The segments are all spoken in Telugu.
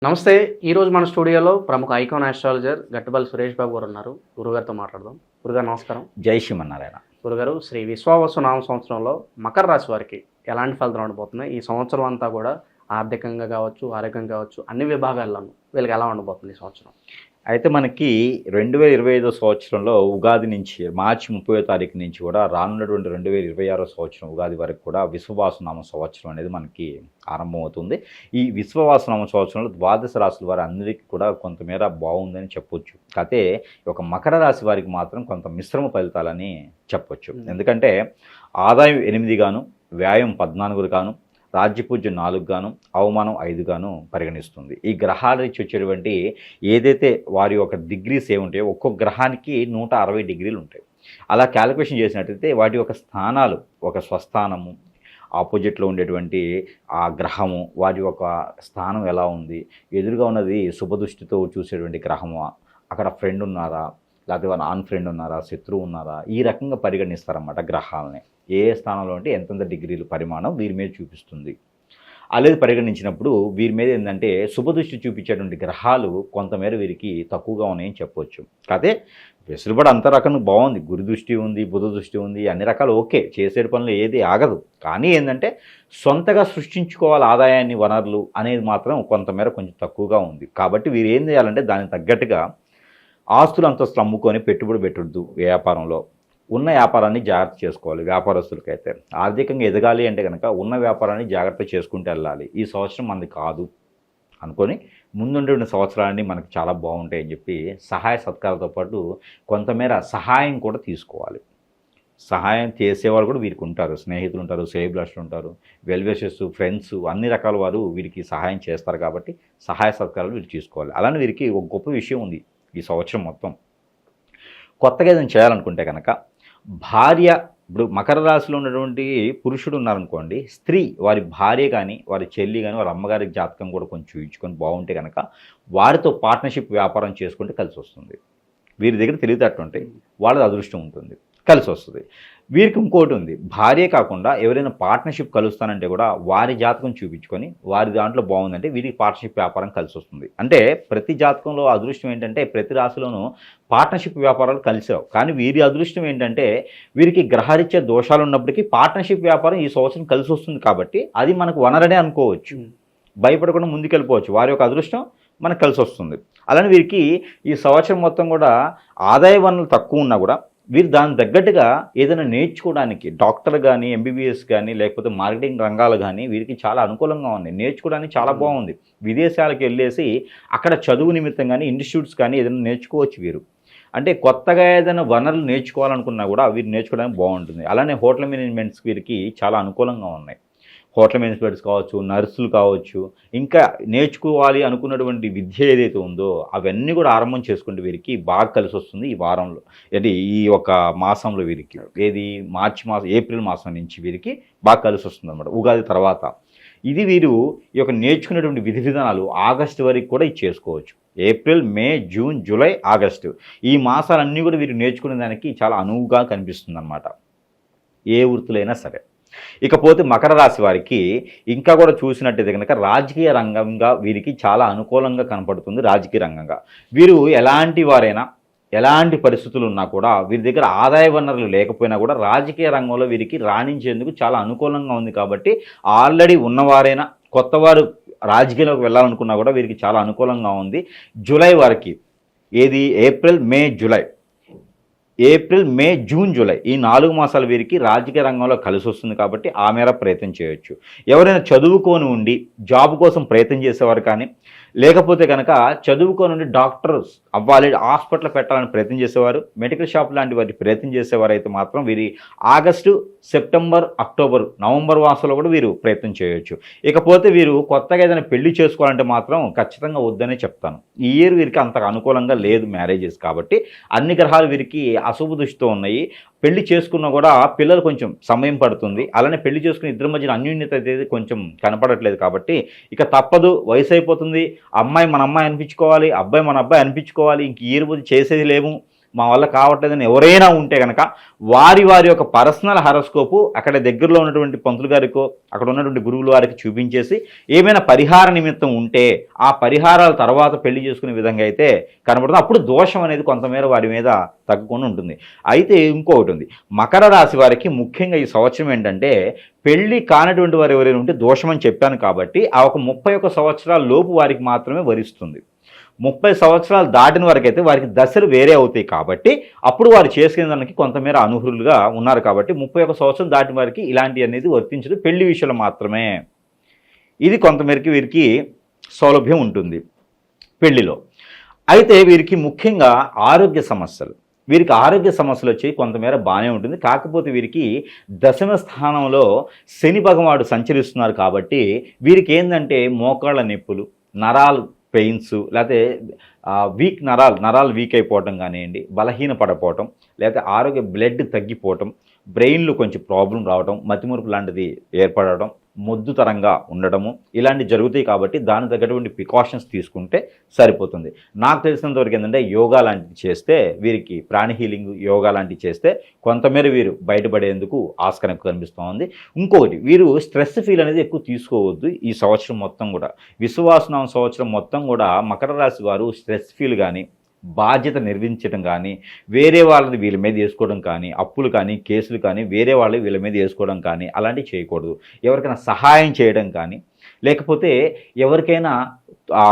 నమస్తే. ఈరోజు మన స్టూడియోలో ప్రముఖ ఐకాన్ ఆస్ట్రాలజర్ గట్టుబల్లి సురేష్ బాబు గారు ఉన్నారు. గురుగారితో మాట్లాడదాం. గురుగారు నమస్కారం. జై శ్రీమన్నారాయణ. గురుగారు, శ్రీ విశ్వావసు నామ సంవత్సరంలో మకర రాశి వారికి ఎలాంటి ఫలితాలు ఉండబోతున్నాయి? ఈ సంవత్సరం అంతా కూడా ఆర్థికంగా కావచ్చు, ఆరోగ్యంగా కావచ్చు, అన్ని విభాగాల్లోనూ వీళ్ళకి ఎలా ఉండబోతుంది ఈ సంవత్సరం? అయితే మనకి 2025 సంవత్సరంలో ఉగాది నుంచి మార్చి 30వ తారీఖు నుంచి కూడా రానున్నటువంటి 2026 సంవత్సరం ఉగాది వరకు కూడా విశ్వవాసనామ సంవత్సరం అనేది మనకి ఆరంభమవుతుంది. ఈ విశ్వవాసనామ సంవత్సరంలో ద్వాదశ రాశుల వారి అందరికీ కూడా కొంతమేర బాగుందని చెప్పొచ్చు. అయితే ఒక మకర రాశి వారికి మాత్రం కొంత మిశ్రమ ఫలితాలని చెప్పొచ్చు. ఎందుకంటే ఆదాయం 8 గాను, వ్యాయం 14 గాను, రాజ్యపూజ్యం 4 గాను, అవమానం 5 గాను పరిగణిస్తుంది. ఈ గ్రహాల నుంచి వచ్చేటువంటి ఏదైతే వారి యొక్క డిగ్రీస్ ఏముంటాయో ఒక్కొక్క గ్రహానికి 160 డిగ్రీలు ఉంటాయి. అలా క్యాలిక్యులేషన్ చేసినట్టయితే వాటి యొక్క స్థానాలు, ఒక స్వస్థానము, ఆపోజిట్లో ఉండేటువంటి ఆ గ్రహము, వారి యొక్క స్థానం ఎలా ఉంది, ఎదురుగా ఉన్నది శుభదృష్టితో చూసేటువంటి గ్రహము, అక్కడ ఫ్రెండ్ ఉన్నారా, లేకపోతే నాన్ ఫ్రెండ్ ఉన్నారా, శత్రువు ఉన్నారా, ఈ రకంగా పరిగణిస్తారన్నమాట గ్రహాలని. ఏ స్థానంలో అంటే ఎంతెంత డిగ్రీలు పరిమాణం వీరి మీద చూపిస్తుంది. అలాగే పరిగణించినప్పుడు వీరి మీద ఏంటంటే శుభదృష్టి చూపించేటువంటి గ్రహాలు కొంతమేర వీరికి తక్కువగా ఉన్నాయని చెప్పవచ్చు. కాదే వెసులుబడి అంత రకంగా బాగుంది. గురు దృష్టి ఉంది, బుధ దృష్టి ఉంది, అన్ని రకాలు ఓకే, చేసే పనులు ఏది ఆగదు. కానీ ఏంటంటే సొంతగా సృష్టించుకోవాలి ఆదాయాన్ని, వనరులు అనేది మాత్రం కొంతమేర కొంచెం తక్కువగా ఉంది. కాబట్టి వీరు ఏం చేయాలంటే దానికి తగ్గట్టుగా ఆస్తులు అంతస్తులు అమ్ముకొని పెట్టుబడి పెట్టొద్దు. వ్యాపారంలో ఉన్న వ్యాపారాన్ని జాగ్రత్త చేసుకోవాలి. వ్యాపారస్తులకైతే ఆర్థికంగా ఎదగాలి అంటే కనుక ఉన్న వ్యాపారాన్ని జాగ్రత్త చేసుకుంటూ వెళ్ళాలి. ఈ సంవత్సరం మనది కాదు అనుకొని ముందుండే సంవత్సరాన్ని మనకు చాలా బాగుంటాయని చెప్పి సహాయ సత్కారాలతో పాటు కొంతమేర సహాయం కూడా తీసుకోవాలి. సహాయం చేసేవాళ్ళు కూడా వీరికి ఉంటారు. స్నేహితులు ఉంటారు, శ్రేయభిలాషులు ఉంటారు, వెల్విషర్స్, ఫ్రెండ్స్, అన్ని రకాల వారు వీరికి సహాయం చేస్తారు. కాబట్టి సహాయ సత్కారాలు వీరు తీసుకోవాలి. అలానే వీరికి ఒక గొప్ప విషయం ఉంది. ఈ సంవత్సరం మొత్తం కొత్తగా ఏదైనా చేయాలనుకుంటే కనుక భార్య, ఇప్పుడు మకర రాశిలో ఉన్నటువంటి పురుషుడు ఉన్నారనుకోండి, స్త్రీ వారి భార్య కానీ, వారి చెల్లి కానీ, వారి అమ్మగారి జాతకం కూడా కొంచెం చూయించుకొని బాగుంటే కనుక వారితో పార్ట్నర్షిప్ వ్యాపారం చేసుకుంటే కలిసి వస్తుంది. వీరి దగ్గర తెలివితేటలు ఉంటాయి, వాళ్ళది అదృష్టం ఉంటుంది, కలిసి వస్తుంది. వీరికి ఇంకోటి ఉంది, భార్య కాకుండా ఎవరైనా పార్ట్నర్షిప్ కలుస్తానంటే కూడా వారి జాతకం చూపించుకొని వారి దాంట్లో బాగుందంటే వీరికి పార్ట్నర్షిప్ వ్యాపారం కలిసి వస్తుంది. అంటే ప్రతి జాతకంలో అదృష్టం ఏంటంటే ప్రతి రాశిలోనూ పార్ట్నర్షిప్ వ్యాపారాలు కలిసావు. కానీ వీరి అదృష్టం ఏంటంటే వీరికి గ్రహరీత్యా దోషాలు ఉన్నప్పటికీ పార్ట్నర్షిప్ వ్యాపారం ఈ సంవత్సరం కలిసి వస్తుంది. కాబట్టి అది మనకు వనరనే అనుకోవచ్చు, భయపడకుండా ముందుకెళ్ళిపోవచ్చు. వారి యొక్క అదృష్టం మనకు కలిసి వస్తుంది. అలానే వీరికి ఈ సంవత్సరం మొత్తం కూడా ఆదాయ వనరులు తక్కువ ఉన్నా కూడా వీరు దానికి తగ్గట్టుగా ఏదైనా నేర్చుకోవడానికి, డాక్టర్ కానీ, ఎంబీబీఎస్ కానీ, లేకపోతే మార్కెటింగ్ రంగాలు కానీ వీరికి చాలా అనుకూలంగా ఉన్నాయి. నేర్చుకోవడానికి చాలా బాగుంది. విదేశాలకు వెళ్ళేసి అక్కడ చదువు నిమిత్తం కానీ, ఇన్స్టిట్యూట్స్ కానీ ఏదైనా నేర్చుకోవచ్చు వీరు. అంటే కొత్తగా ఏదైనా వనరులు నేర్చుకోవాలనుకున్నా కూడా వీరు నేర్చుకోవడానికి బాగుంటుంది. అలానే హోటల్ మేనేజ్మెంట్స్ వీరికి చాలా అనుకూలంగా ఉన్నాయి. హోటల్ మేనేజ్మెంట్స్ కావచ్చు, నర్సులు కావచ్చు, ఇంకా నేర్చుకోవాలి అనుకున్నటువంటి విద్య ఏదైతే ఉందో అవన్నీ కూడా ఆరంభం చేసుకుంటే వీరికి బాగా కలిసి వస్తుంది. ఈ వారంలో అంటే ఈ ఒక మాసంలో వీరికి ఏది మార్చి మాసం, ఏప్రిల్ మాసం నుంచి వీరికి బాగా కలిసి వస్తుంది అన్నమాట, ఉగాది తర్వాత. ఇది వీరు ఈ యొక్క నేర్చుకునేటువంటి విధి విధానాలు ఆగస్టు వరకు కూడా ఇది చేసుకోవచ్చు. ఏప్రిల్, మే, జూన్, జూలై, ఆగస్టు ఈ మాసాలన్నీ కూడా వీరు నేర్చుకునే దానికి చాలా అనువుగా కనిపిస్తుంది అన్నమాట, ఏ వృత్తులైనా సరే. ఇకపోతే మకర రాశి వారికి ఇంకా కూడా చూసినట్టయితే కనుక రాజకీయ రంగంగా వీరికి చాలా అనుకూలంగా కనపడుతుంది. రాజకీయ రంగంగా వీరు ఎలాంటి వారైనా, ఎలాంటి పరిస్థితులు ఉన్నా కూడా వీరి దగ్గర ఆదాయ వనరులు లేకపోయినా కూడా రాజకీయ రంగంలో వీరికి రాణించేందుకు చాలా అనుకూలంగా ఉంది. కాబట్టి ఆల్రెడీ ఉన్నవారైనా కొత్తవారు రాజకీయాల్లోకి వెళ్ళాలనుకున్నా కూడా వీరికి చాలా అనుకూలంగా ఉంది. జూలై వరకు, ఏది ఏప్రిల్, మే, జూలై, ఏప్రిల్, మే, జూన్, జూలై ఈ 4 మాసాలు వీరికి రాజకీయ రంగంలో కలిసి వస్తుంది. కాబట్టి ఆ మేర ప్రయత్నం చేయొచ్చు. ఎవరైనా చదువుకొని ఉండి జాబ్ కోసం ప్రయత్నం చేసేవారు కానీ, లేకపోతే కనుక చదువుకొని ఉండి డాక్టర్స్ అవ్వాలి, హాస్పిటల్ పెట్టాలని ప్రయత్నం చేసేవారు, మెడికల్ షాప్ లాంటి వాటి ప్రయత్నం చేసేవారు అయితే మాత్రం వీరి ఆగస్టు, సెప్టెంబర్, అక్టోబర్, నవంబర్ మాసంలో కూడా వీరు ప్రయత్నం చేయొచ్చు. ఇకపోతే వీరు కొత్తగా ఏదైనా పెళ్లి చేసుకోవాలంటే మాత్రం ఖచ్చితంగా వద్దనే చెప్తాను. ఈ ఇయర్ వీరికి అంత అనుకూలంగా లేదు మ్యారేజెస్. కాబట్టి అన్ని గ్రహాలు వీరికి అశుభ దృష్టితో ఉన్నాయి. పెళ్లి చేసుకున్నా కూడా పిల్లలు కొంచెం సమయం పడుతుంది. అలానే పెళ్లి చేసుకుని ఇద్దరి మధ్యన అన్యోన్యత అయితే కొంచెం కనపడట్లేదు. కాబట్టి ఇక తప్పదు, వయసు అయిపోతుంది, అమ్మాయి మన అమ్మాయి అనిపించుకోవాలి, అబ్బాయి మన అబ్బాయి అనిపించుకోవాలి, ఇంక ఈ రోజు చేసేది లేము, మా వల్ల కావట్లేదని ఎవరైనా ఉంటే కనుక వారి యొక్క పర్సనల్ హారోస్కోపు అక్కడ దగ్గరలో ఉన్నటువంటి పంతులు గారికో అక్కడ ఉన్నటువంటి గురువుల వారికి చూపించేసి ఏమైనా పరిహార నిమిత్తం ఉంటే ఆ పరిహారాల తర్వాత పెళ్లి చేసుకునే విధంగా అయితే కనబడుతుంది. అప్పుడు దోషం అనేది కొంతమేర వారి మీద తగ్గకుండా ఉంటుంది. అయితే ఇంకొకటి ఉంది, మకర రాశి వారికి ముఖ్యంగా ఈ సంవత్సరం ఏంటంటే పెళ్లి కానటువంటి వారు ఎవరైనా ఉంటే దోషమని చెప్పాను కాబట్టి ఆ ఒక 31 సంవత్సరాల లోపు వారికి మాత్రమే వరిస్తుంది. 30 సంవత్సరాలు దాటిన వరకు అయితే వారికి దశలు వేరే అవుతాయి కాబట్టి అప్పుడు వారు చేసుకునే దానికి కొంతమేర అనర్హులుగా ఉన్నారు కాబట్టి 31 సంవత్సరం దాటిన వారికి ఇలాంటి అనేది వర్తించదు, పెళ్లి విషయంలో మాత్రమే. ఇది కొంతమేరకి వీరికి సౌలభ్యం ఉంటుంది పెళ్లిలో. అయితే వీరికి ముఖ్యంగా ఆరోగ్య సమస్యలు, వీరికి ఆరోగ్య సమస్యలు వచ్చి కొంతమేర బాగానే ఉంటుంది. కాకపోతే వీరికి దశమ స్థానంలో శని భగవానుడు సంచరిస్తున్నారు కాబట్టి వీరికి ఏంటంటే మోకాళ్ళ నొప్పులు, నరాలు పెయిన్స్, లేకపోతే నరాలు వీక్ అయిపోవటం కానివ్వండి, బలహీన పడిపోవటం, లేకపోతే ఆరోగ్య బ్లడ్ తగ్గిపోవటం, బ్రెయిన్లో కొంచెం ప్రాబ్లం రావడం, మతిమరుపు లాంటిది ఏర్పడటం, మొద్దుతరంగా ఉండడము ఇలాంటివి జరుగుతాయి. కాబట్టి దాని తగ్గటువంటి ప్రికాషన్స్ తీసుకుంటే సరిపోతుంది. నాకు తెలిసినంతవరకు ఏంటంటే యోగా లాంటివి చేస్తే వీరికి ప్రాణ హీలింగ్ యోగా లాంటివి చేస్తే కొంతమేర వీరు బయటపడేందుకు ఆస్కారం ఎక్కువ కనిపిస్తూ ఉంది. ఇంకొకటి, వీరు స్ట్రెస్ ఫీల్ అనేది ఎక్కువ తీసుకోవద్దు. ఈ సంవత్సరం మొత్తం కూడా విశ్వాసనామ సంవత్సరం మొత్తం కూడా మకర రాశి వారు స్ట్రెస్ ఫీల్ కానీ, బాధ్యత నిర్వహించడం కానీ, వేరే వాళ్ళది వీళ్ళ మీద వేసుకోవడం కానీ, అప్పులు కానీ కేసులు కానీ వేరే వాళ్ళు వీళ్ళ మీద వేసుకోవడం కానీ అలాంటివి చేయకూడదు. ఎవరికైనా సహాయం చేయడం కానీ, లేకపోతే ఎవరికైనా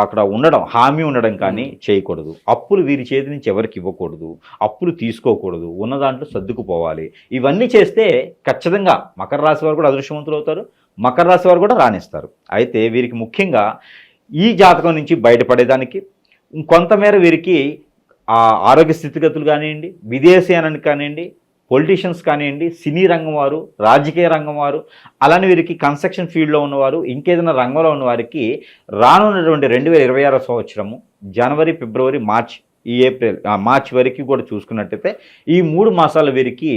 అక్కడ ఉండడం హామీ ఉండడం కానీ చేయకూడదు. అప్పులు వీరి చేతి నుంచి ఎవరికి ఇవ్వకూడదు, అప్పులు తీసుకోకూడదు, ఉన్న దాంట్లో సర్దుకుపోవాలి. ఇవన్నీ చేస్తే ఖచ్చితంగా మకర రాశి వారు కూడా అదృష్టవంతులు అవుతారు, మకర రాశి వారు కూడా రాణిస్తారు. అయితే వీరికి ముఖ్యంగా ఈ జాతకం నుంచి బయటపడేదానికి కొంతమేర వీరికి ఆరోగ్య స్థితిగతులు కానివ్వండి, విదేశీయానానికి కానివ్వండి, పొలిటీషియన్స్ కానివ్వండి, సినీ రంగం వారు, రాజకీయ రంగం వారు, అలానే వీరికి కన్స్ట్రక్షన్ ఫీల్డ్లో ఉన్నవారు, ఇంకేదైనా రంగంలో ఉన్న వారికి రానున్నటువంటి 2026 సంవత్సరము జనవరి, ఫిబ్రవరి, మార్చ్ వరకు కూడా చూసుకున్నట్టయితే ఈ 3 మాసాల వీరికి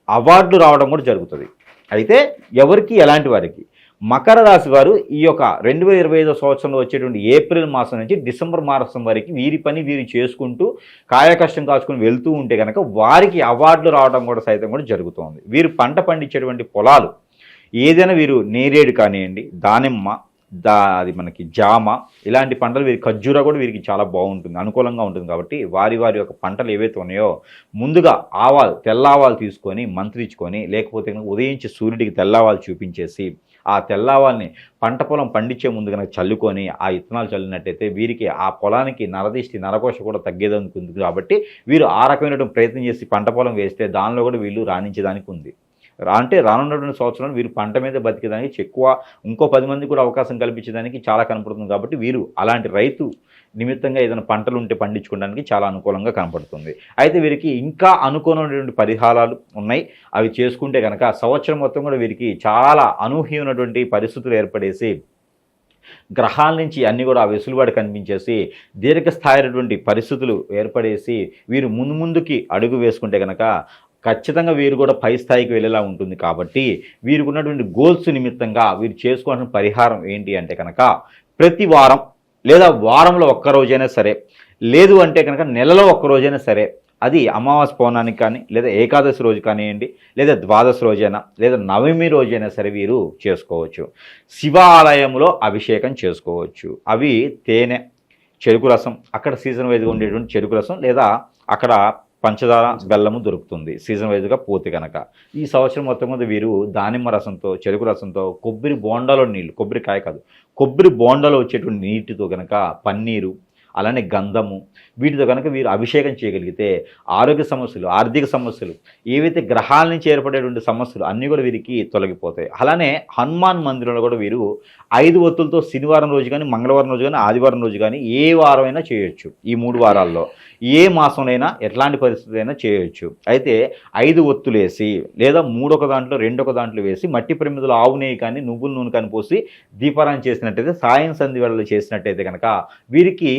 అవార్డులు రావడం కూడా జరుగుతుంది. అయితే ఎవరికి, ఎలాంటి వారికి, మకర రాశి వారు ఈ యొక్క 2025 సంవత్సరంలో వచ్చేటువంటి ఏప్రిల్ మాసం నుంచి డిసెంబర్ మాసం వరకు వీరి పని వీరు చేసుకుంటూ కాయకష్టం కాచుకుని వెళ్తూ ఉంటే కనుక వారికి అవార్డులు రావడం కూడా సైతం కూడా జరుగుతుంది. వీరు పంట పండించేటువంటి పొలాలు ఏదైనా వీరు నేరేడు కానివ్వండి, దానిమ్మ, అది మనకి జామ ఇలాంటి పంటలు వీరికి, ఖర్జూర కూడా వీరికి చాలా బాగుంటుంది, అనుకూలంగా ఉంటుంది. కాబట్టి వారి యొక్క పంటలు ఏవైతే ఉన్నాయో ముందుగా తెల్లావాలు తీసుకొని మంత్రించుకొని, లేకపోతే ఉదయించి సూర్యుడికి తెల్లావాలు చూపించేసి ఆ తెల్లావాల్ని పంట పొలం పండించే ముందు కనుక చల్లుకొని ఆ విత్తనాలు చల్లినట్టయితే వీరికి ఆ పొలానికి నరదిష్టి, నరకోశ కూడా తగ్గేదనుకుంది. కాబట్టి వీరు ఆ రకమైనటువంటి ప్రయత్నం చేసి పంట పొలం వేస్తే దానిలో కూడా వీళ్ళు రాణించేదానికి ఉంది. అంటే రానున్నటువంటి సంవత్సరంలో వీరు పంట మీద బతికేదానికి ఇంకో 10 మంది కూడా అవకాశం కల్పించేదానికి చాలా కనపడుతుంది. కాబట్టి వీరు అలాంటి రైతు నిమిత్తంగా ఏదైనా పంటలు ఉంటే పండించుకోవడానికి చాలా అనుకూలంగా కనపడుతుంది. అయితే వీరికి ఇంకా అనుకూలమైనటువంటి పరిహారాలు ఉన్నాయి. అవి చేసుకుంటే కనుక సంవత్సరం మొత్తం కూడా వీరికి చాలా అనూహ్యమైనటువంటి పరిస్థితులు ఏర్పడేసి గ్రహాల నుంచి అన్నీ కూడా ఆ వెసులుబాటు కనిపించేసి దీర్ఘస్థాయినటువంటి పరిస్థితులు ఏర్పడేసి వీరు ముందుకి అడుగు వేసుకుంటే కనుక ఖచ్చితంగా వీరు కూడా పై స్థాయికి వెళ్ళేలా ఉంటుంది. కాబట్టి వీరికి ఉన్నటువంటి గోల్స్ నిమిత్తంగా వీరు చేసుకోవాల్సిన పరిహారం ఏంటి అంటే కనుక ప్రతి వారం లేదా వారంలో ఒక్కరోజైనా సరే, లేదు అంటే కనుక నెలలో ఒక్కరోజైనా సరే, అది అమావాస్య పౌర్ణానికి కానీ, లేదా ఏకాదశి రోజు కానివ్వండి, లేదా ద్వాదశి రోజైనా, లేదా నవమి రోజైనా సరే వీరు చేసుకోవచ్చు. శివాలయంలో అభిషేకం చేసుకోవచ్చు. అవి తేనె, చెరుకు రసం, అక్కడ సీజన్ వైజ్గా ఉండేటువంటి చెరుకు రసం, లేదా అక్కడ పంచదార, బెల్లము దొరుకుతుంది సీజన్ వైజ్గా పోతే కనుక. ఈ సంవత్సరం మొత్తం మీద వీరు దానిమ్మ రసంతో, చెరుకు రసంతో, కొబ్బరి బోండాలో నీళ్ళు, కొబ్బరికాయ కాదు, కొబ్బరి బోండాలో వచ్చేటువంటి నీటితో కనుక, పన్నీరు, అలానే గంధము, వీటితో కనుక వీరు అభిషేకం చేయగలిగితే ఆరోగ్య సమస్యలు, ఆర్థిక సమస్యలు, ఏవైతే గ్రహాల నుంచి ఏర్పడేటువంటి సమస్యలు అన్నీ కూడా వీరికి తొలగిపోతాయి. అలానే హనుమాన్ మందిరంలో కూడా వీరు 5 ఒత్తులతో శనివారం రోజు కానీ, మంగళవారం రోజు కానీ, ఆదివారం రోజు కానీ ఏ వారమైనా చేయొచ్చు. ఈ 3 వారాల్లో ఏ మాసంలోనైనా ఎట్లాంటి పరిస్థితి అయినా చేయొచ్చు. అయితే 5 ఒత్తులు వేసి, లేదా 3 ఒక దాంట్లో 2 ఒక దాంట్లో వేసి, మట్టి ప్రమిదలో ఆవు నెయ్యి కానీ, నువ్వుల నూనె కానీ పోసి దీపారాయణ చేసినట్టయితే, సాయం సంధి వేళలో చేసినట్టయితే కనుక వీరికి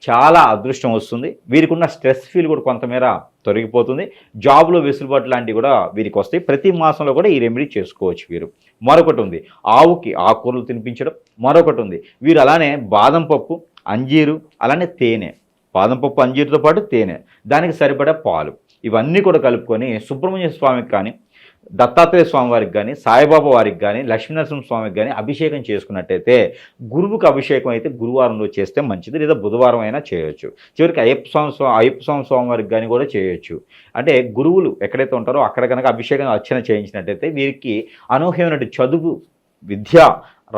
చాలా అదృష్టం వస్తుంది. వీరికి ఉన్న స్ట్రెస్ ఫీల్ కూడా కొంతమేర తొలగిపోతుంది. జాబ్లో వెసులుబాటు లాంటివి కూడా వీరికి వస్తాయి. ప్రతి మాసంలో కూడా ఈ రెమెడీ చేసుకోవచ్చు వీరు. మరొకటి ఉంది, ఆవుకి ఆకుకూరలు తినిపించడం. మరొకటి ఉంది, వీరు అలానే బాదం పప్పు, అంజీరు, అలానే తేనె బాదం పప్పు అంజీరుతో పాటు తేనె, దానికి సరిపడా పాలు, ఇవన్నీ కూడా కలుపుకొని సుబ్రహ్మణ్య స్వామికి కానీ, దత్తాత్రేయ స్వామి వారికి కానీ, సాయిబాబా వారికి కానీ, లక్ష్మీనరసింహ స్వామికి కానీ అభిషేకం చేసుకున్నట్టయితే, గురువుకు అభిషేకం అయితే గురువారంలో చేస్తే మంచిది, లేదా బుధవారం అయినా చేయొచ్చు. చివరికి అయ్యప్ప స్వామి వారికి కానీ కూడా చేయొచ్చు. అంటే గురువులు ఎక్కడైతే ఉంటారో అక్కడ కనుక అభిషేకం అర్చన చేయించినట్టయితే వీరికి అనూహ్యమైన చదువు, విద్య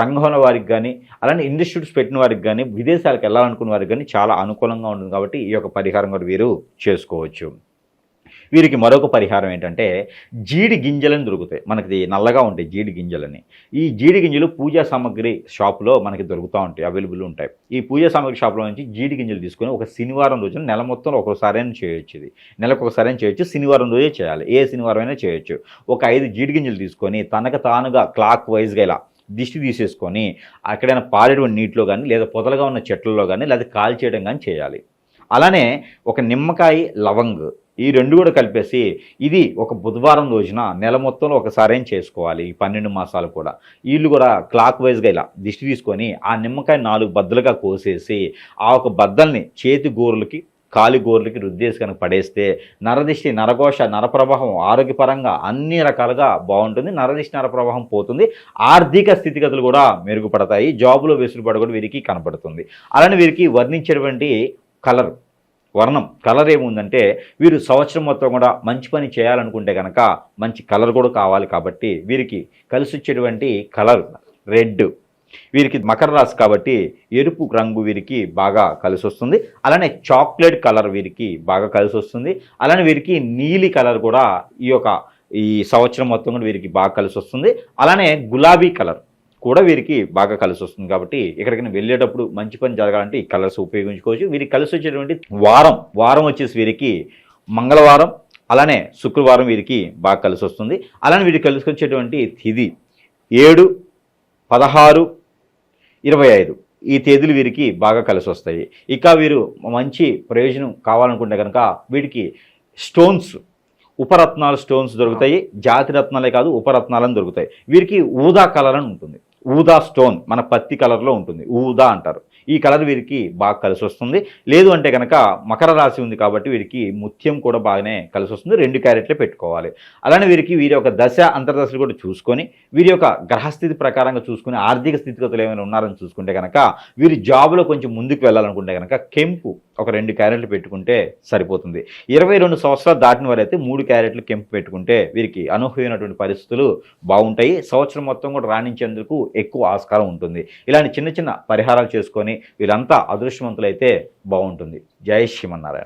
రంగంలో వారికి కానీ, అలానే ఇన్స్టిట్యూట్స్ పెట్టిన వారికి కానీ, విదేశాలకు వెళ్ళాలనుకున్న వారికి కానీ చాలా అనుకూలంగా ఉంటుంది. కాబట్టి ఈ యొక్క పరిహారం కూడా వీరు చేసుకోవచ్చు. వీరికి మరొక పరిహారం ఏంటంటే, జీడి గింజలని దొరుకుతాయి. మనకి నల్లగా ఉంటాయి జీడి గింజలని. ఈ జీడి గింజలు పూజా సామాగ్రి షాపులో మనకి దొరుకుతూ ఉంటాయి, అవైలబుల్ ఉంటాయి. ఈ పూజా సామాగ్రి షాపులో నుంచి జీడి గింజలు తీసుకొని ఒక శనివారం రోజున, నెల మొత్తంలో ఒక్కోసారైనా చేయొచ్చు, ఇది నెలకు ఒకసారైనా చేయొచ్చు, శనివారం రోజే చేయాలి, ఏ శనివారం అయినా చేయొచ్చు. ఒక 5 జీడి గింజలు తీసుకొని తనకు తానుగా క్లాక్ వైజ్గా ఇలా దిష్టి తీసేసుకొని ఎక్కడైనా పారేటువంటి నీటిలో కానీ, లేదా పొదలుగా ఉన్న చెట్లలో కానీ, లేదా కాల్ చేయడం కానీ చేయాలి. అలానే ఒక నిమ్మకాయ, లవంగ్, ఈ 2 కూడా కలిపేసి ఇది ఒక బుధవారం రోజున నెల మొత్తంలో ఒకసారి చేసుకోవాలి. ఈ 12 మాసాలు కూడా వీళ్ళు కూడా క్లాక్ వైజ్గా ఇలా దిష్టి తీసుకొని ఆ నిమ్మకాయ 4 బద్దలుగా కోసేసి ఆ ఒక బద్దల్ని చేతి గోరులకి, కాలి గోర్లకి రుద్దేసి కనుక పడేస్తే నరదిష్టి, నరఘోష, నరప్రవాహం ఆరోగ్యపరంగా అన్ని రకాలుగా బాగుంటుంది. నరదిష్టి, నరప్రవాహం పోతుంది. ఆర్థిక స్థితిగతులు కూడా మెరుగుపడతాయి. జాబులో వెసులుబాటు కూడా వీరికి కనపడుతుంది. అలానే వీరికి వర్ణించేటువంటి కలర్ ఏముందంటే, వీరు సంవత్సరం మొత్తం కూడా మంచి పని చేయాలనుకుంటే కనుక మంచి కలర్ కూడా కావాలి. కాబట్టి వీరికి కలిసి వచ్చేటువంటి కలర్ రెడ్. వీరికి మకర రాశి కాబట్టి ఎరుపు రంగు వీరికి బాగా కలిసి వస్తుంది. అలానే చాక్లెట్ కలర్ వీరికి బాగా కలిసి వస్తుంది. అలానే వీరికి నీలి కలర్ కూడా ఈ సంవత్సరం మొత్తం కూడా వీరికి బాగా కలిసి వస్తుంది. అలానే గులాబీ కలర్ కూడా వీరికి బాగా కలిసి వస్తుంది. కాబట్టి ఎక్కడికైనా వెళ్ళేటప్పుడు మంచి పని జరగాలంటే ఈ కలర్స్ ఉపయోగించుకోవచ్చు. వీరికి కలిసి వచ్చేటువంటి వారం వచ్చేసి వీరికి మంగళవారం, అలానే శుక్రవారం వీరికి బాగా కలిసి వస్తుంది. అలానే వీరికి కలిసి వచ్చేటువంటి తిథి 7, 16, 25 ఈ తేదీలు వీరికి బాగా కలిసి వస్తాయి. ఇక వీరు మంచి ప్రయోజనం కావాలనుకుంటే కనుక వీరికి స్టోన్స్, ఉపరత్నాలు స్టోన్స్ దొరుకుతాయి. జాతి రత్నాలే కాదు, ఉపరత్నాలని దొరుకుతాయి. వీరికి ఊదా కలర్ అని ఉంటుంది. ఊదా స్టోన్ మన పత్తి కలర్లో ఉంటుంది, ఊదా అంటారు. ఈ కలర్ వీరికి బాగా కలిసి వస్తుంది. లేదు అంటే కనుక మకర రాశి ఉంది కాబట్టి వీరికి ముత్యం కూడా బాగానే కలిసి వస్తుంది. 2 క్యారెట్లే పెట్టుకోవాలి. అలానే వీరి యొక్క దశ అంతర్దశలు కూడా చూసుకొని, వీరి యొక్క గ్రహస్థితి ప్రకారంగా చూసుకుని, ఆర్థిక స్థితిగతులు ఏమైనా ఉన్నారని చూసుకుంటే కనుక, వీరి జాబులో కొంచెం ముందుకు వెళ్ళాలనుకుంటే కనుక కెంపు ఒక 2 క్యారెట్లు పెట్టుకుంటే సరిపోతుంది. 22 సంవత్సరాలు దాటిన వారైతే 3 క్యారెట్లు కెంపు పెట్టుకుంటే వీరికి అనూహ్యమైనటువంటి పరిస్థితులు బాగుంటాయి. సంవత్సరం మొత్తం కూడా రాణించేందుకు ఎక్కువ ఆస్కారం ఉంటుంది. ఇలాంటి చిన్న చిన్న పరిహారాలు చేసుకొని వీరంతా అదృష్టవంతులైతే బాగుంటుంది. జై శ్రీమన్నారాయణ.